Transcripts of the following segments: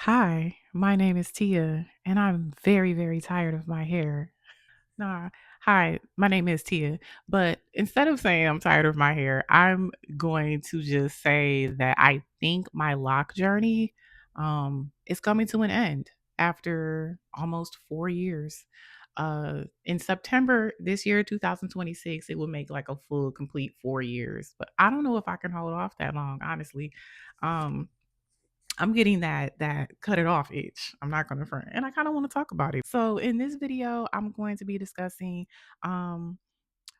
Hi, my name is Tia, and I'm very, very tired of my hair. Nah, hi, my name is Tia, but instead of saying I'm tired of my hair, I'm going to just say that I think my lock journey is coming to an end after almost 4 years. In September this year, 2026, it will make like a full, complete 4 years. But I don't know if I can hold off that long, honestly. Um, I'm getting that cut it off itch. I'm not going to front, and I kind of want to talk about it. So in this video, I'm going to be discussing um,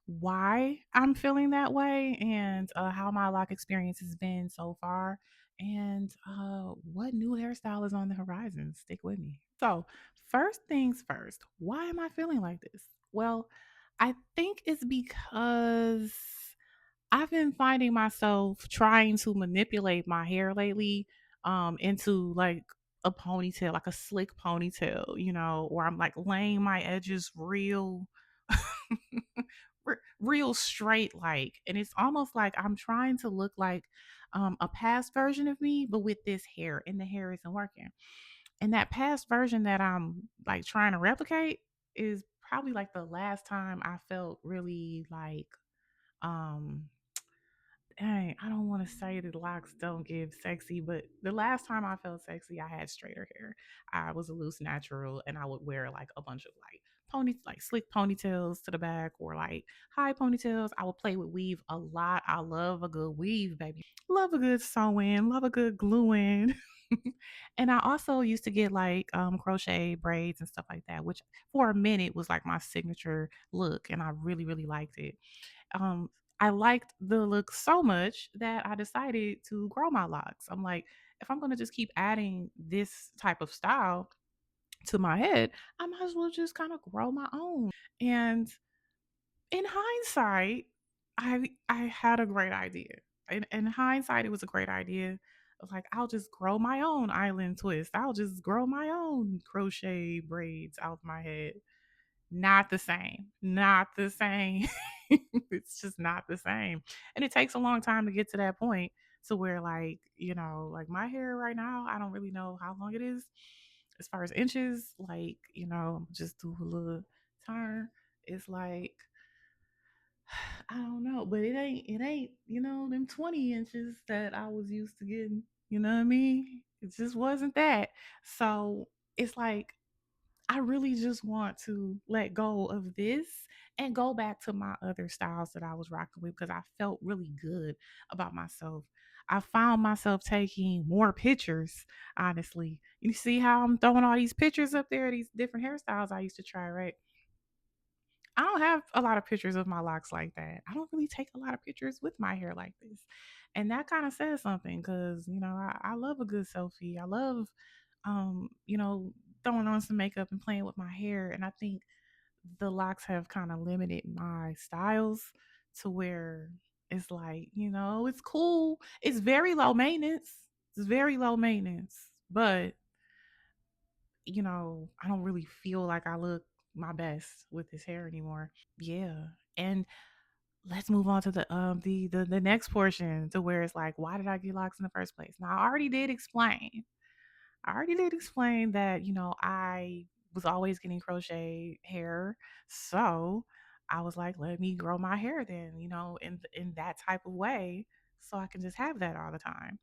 why I'm feeling that way and how my lock experience has been so far, and what new hairstyle is on the horizon. Stick with me. So first things first, why am I feeling like this? Well, I think it's because I've been finding myself trying to manipulate my hair lately into like a ponytail, like a slick ponytail, where I'm like laying my edges real real straight like, and it's almost like I'm trying to look like a past version of me but with this hair, and the hair isn't working. And that past version that I'm like trying to replicate is probably like the last time I felt really like um dang, I don't want to say that locks don't give sexy, but the last time I felt sexy, I had straighter hair. I was a loose natural, and I would wear like a bunch of like like slick ponytails to the back, or like high ponytails. I would play with weave a lot. I love a good weave, baby. Love a good sewing, love a good gluing. And I also used to get like crochet braids and stuff like that, which for a minute was like my signature look, and I really, really liked it. um, I liked the look so much that I decided to grow my locks. I'm like, if I'm gonna just keep adding this type of style to my head, I might as well just kind of grow my own. And in hindsight, I had a great idea. In hindsight, it was a great idea. Of like, I'll just grow my own island twist. I'll just grow my own crochet braids out of my head. Not the same. Not the same. It's just not the same. And it takes a long time to get to that point to where like, like my hair right now, I don't really know how long it is as far as inches. Like, just do a little turn. It's like I don't know, but it ain't, them 20 inches that I was used to getting. You know what I mean? It just wasn't that. So it's like I really just want to let go of this and go back to my other styles that I was rocking with because I felt really good about myself. I found myself taking more pictures, honestly. You see how I'm throwing all these pictures up there, these different hairstyles I used to try, right? I don't have a lot of pictures of my locks like that. I don't really take a lot of pictures with my hair like this. And that kind of says something because, I love a good selfie. I love, throwing on some makeup and playing with my hair. And I think the locks have kind of limited my styles to where it's like, it's cool. It's very low maintenance. It's very low maintenance. But, I don't really feel like I look my best with this hair anymore. Yeah. And let's move on to the next portion to where it's like, why did I get locks in the first place? Now I already did explain. I already did explain that, I was always getting crochet hair. So I was like, let me grow my hair then, in that type of way so I can just have that all the time.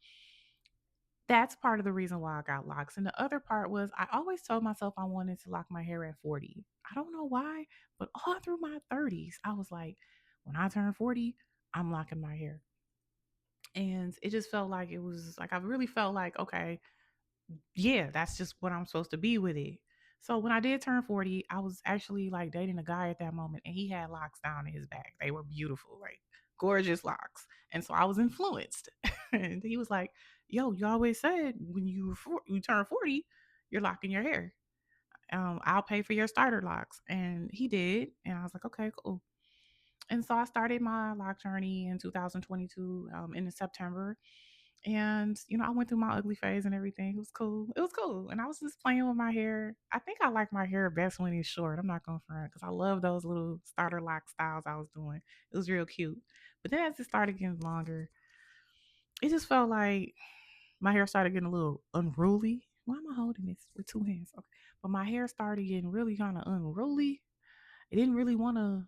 That's part of the reason why I got locks. And the other part was I always told myself I wanted to lock my hair at 40. I don't know why, but all through my 30s, I was like, when I turn 40, I'm locking my hair. And it just felt like it was like, I really felt like, okay, yeah, that's just what I'm supposed to be with it. So when I did turn 40, I was actually like dating a guy at that moment, and he had locks down in his back. They were beautiful, like gorgeous locks. And so I was influenced. And he was like, yo, you always said when you turn 40, you're locking your hair. I'll pay for your starter locks. And he did. And I was like, okay, cool. And so I started my lock journey in 2022 in September. And, I went through my ugly phase and everything. It was cool. It was cool. And I was just playing with my hair. I think I like my hair best when it's short. I'm not going to front because I love those little starter lock styles I was doing. It was real cute. But then as it started getting longer, it just felt like my hair started getting a little unruly. Why am I holding this with two hands? Okay. But my hair started getting really kind of unruly. I didn't really want to,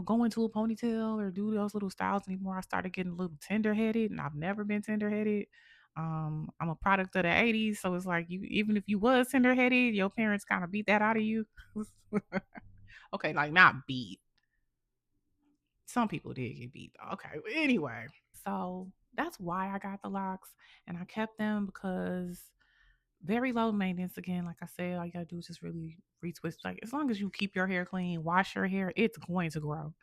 go into a ponytail or do those little styles anymore. I started getting a little tender headed, and I've never been tender headed. I'm a product of the '80s, so it's like you, even if you was tender headed, your parents kind of beat that out of you. Okay, like not beat. Some people did get beat though. Okay, but anyway. So that's why I got the locks, and I kept them because very low maintenance. Again, like I said, all you gotta do is just really retwist. Like as long as you keep your hair clean, wash your hair, it's going to grow.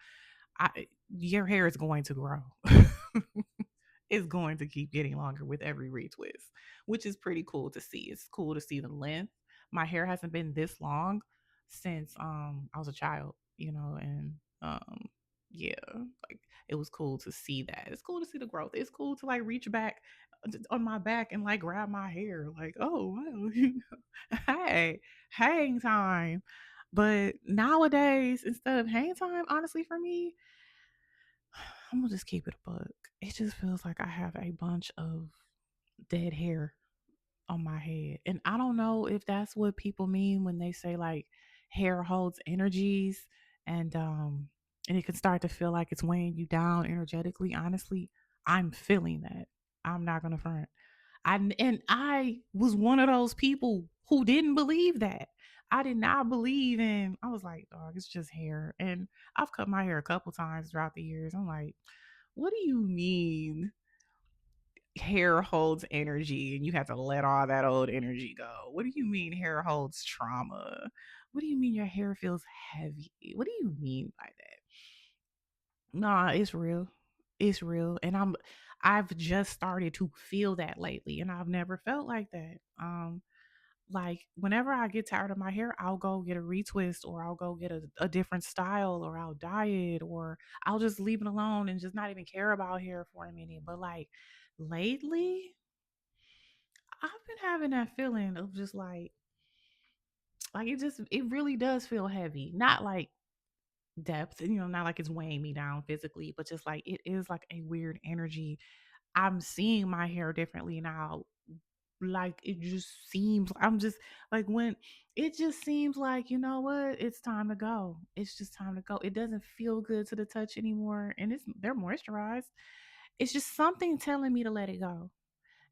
Your hair is going to grow. It's going to keep getting longer with every retwist, which is pretty cool to see. It's cool to see the length. My hair hasn't been this long since I was a child, and yeah, like it was cool to see that. It's cool to see the growth. It's cool to like reach back on my back and like grab my hair like, oh wow. Hey, hang time. But nowadays, instead of hang time, honestly, for me, I'm gonna just keep it a bug. It just feels like I have a bunch of dead hair on my head. And I don't know if that's what people mean when they say like hair holds energies and it can start to feel like it's weighing you down energetically. Honestly, I'm feeling that. I'm not gonna front. I was one of those people who didn't believe that. I did not believe in. I was like, dog, it's just hair. And I've cut my hair a couple times throughout the years. I'm like, what do you mean hair holds energy and you have to let all that old energy go? What do you mean hair holds trauma? What do you mean your hair feels heavy? What do you mean by that? Nah, it's real. It's real. And I've just started to feel that lately and I've never felt like that. Like whenever I get tired of my hair, I'll go get a retwist or I'll go get a different style or I'll dye it or I'll just leave it alone and just not even care about hair for a minute. But like lately, I've been having that feeling of just like it really does feel heavy. Not like depth, not like it's weighing me down physically, but just like it is like a weird energy. I'm seeing my hair differently now. Like it just seems I'm just like when it just seems like, you know what, it's time to go. It's just time to go. It doesn't feel good to the touch anymore. And they're moisturized. It's just something telling me to let it go.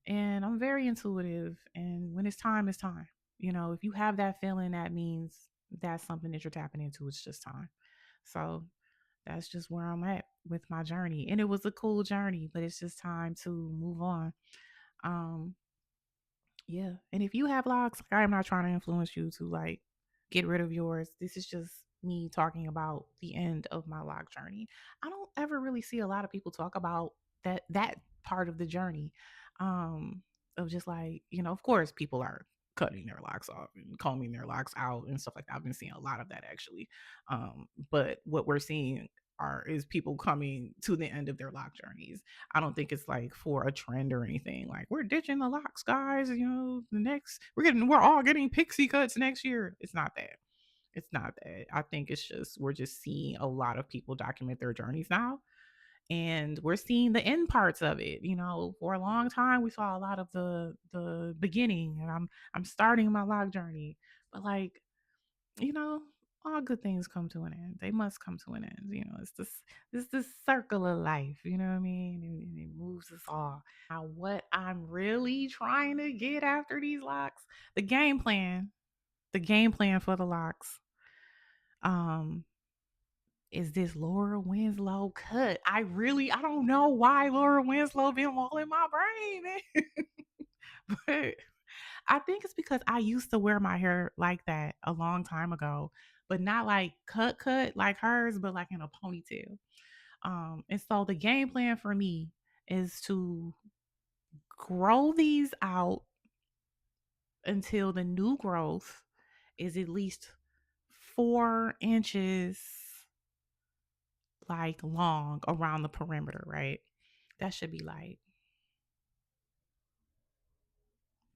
And I'm very intuitive. And when it's time, it's time. If you have that feeling, that means that's something that you're tapping into. It's just time. So that's just where I'm at with my journey. And it was a cool journey, but it's just time to move on. Um, yeah. And if you have locks, like, I am not trying to influence you to like get rid of yours. This is just me talking about the end of my lock journey. I don't ever really see a lot of people talk about that part of the journey. Um of just like, of course people are cutting their locks off and combing their locks out and stuff like that. I've been seeing a lot of that actually. But what we're seeing is people coming to the end of their lock journeys. I don't think it's like for a trend or anything. Like we're ditching the locks, guys. The next we're all getting pixie cuts next year. It's not that. It's not that. I think it's just we're just seeing a lot of people document their journeys now, and we're seeing the end parts of it. For a long time we saw a lot of the beginning, and I'm starting my lock journey, but like you know, all good things come to an end. They must come to an end. It's this circle of life, you know what I mean? And it moves us all. Now, what I'm really trying to get after these locks, the game plan, the game plan for the locks, um, is this Laura Winslow cut. I don't know why Laura Winslow been all in my brain, man. But I think it's because I used to wear my hair like that a long time ago, but not like cut like hers, but like in a ponytail. And so the game plan for me is to grow these out until the new growth is at least 4 inches like long around the perimeter, right? That should be like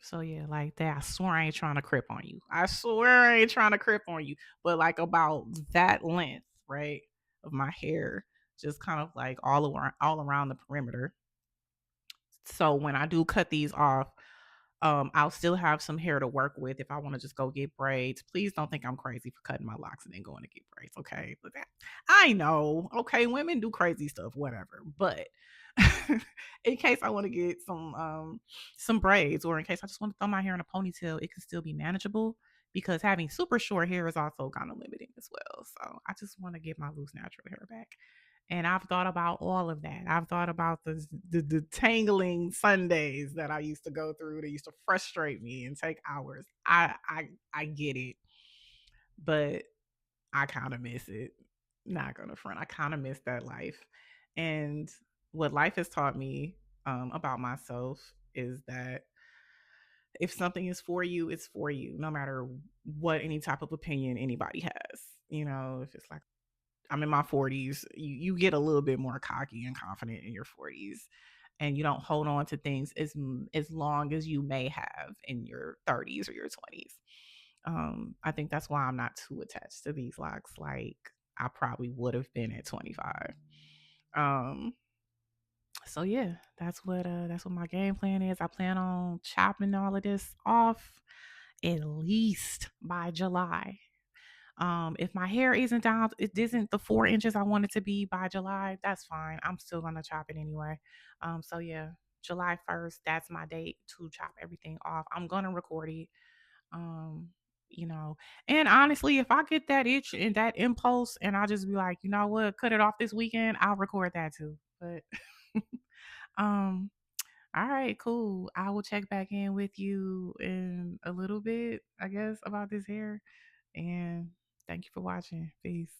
so yeah, like that. I swear I ain't trying to crip on you. I swear I ain't trying to crip on you. But like about that length, right, of my hair, just kind of like all around the perimeter. So when I do cut these off, I'll still have some hair to work with if I want to just go get braids. Please don't think I'm crazy for cutting my locks and then going to get braids. Okay. I know. Okay. Women do crazy stuff, whatever. But in case I want to get some braids, or in case I just want to throw my hair in a ponytail, it can still be manageable because having super short hair is also kind of limiting as well. So I just want to get my loose natural hair back. And I've thought about all of that. I've thought about the tangling Sundays that I used to go through that used to frustrate me and take hours. I get it, but I kind of miss it. Not gonna front. I kind of miss that life. And what life has taught me about myself is that if something is for you, it's for you, no matter what any type of opinion anybody has. You know, if it's like I'm in my 40s, you get a little bit more cocky and confident in your 40s, and you don't hold on to things as long as you may have in your 30s or your 20s. I think that's why I'm not too attached to these locks like I probably would have been at 25. Um, so yeah, that's what my game plan is. I plan on chopping all of this off at least by July. If my hair isn't down, it isn't the 4 inches I want it to be by July, that's fine. I'm still gonna chop it anyway. So yeah, July 1st, that's my date to chop everything off. I'm gonna record it. Um, you know, and honestly, if I get that itch and that impulse and I just be like, you know what, cut it off this weekend, I'll record that too. But um, all right, cool. I will check back in with you in a little bit, I guess, about this hair. And thank you for watching. Peace.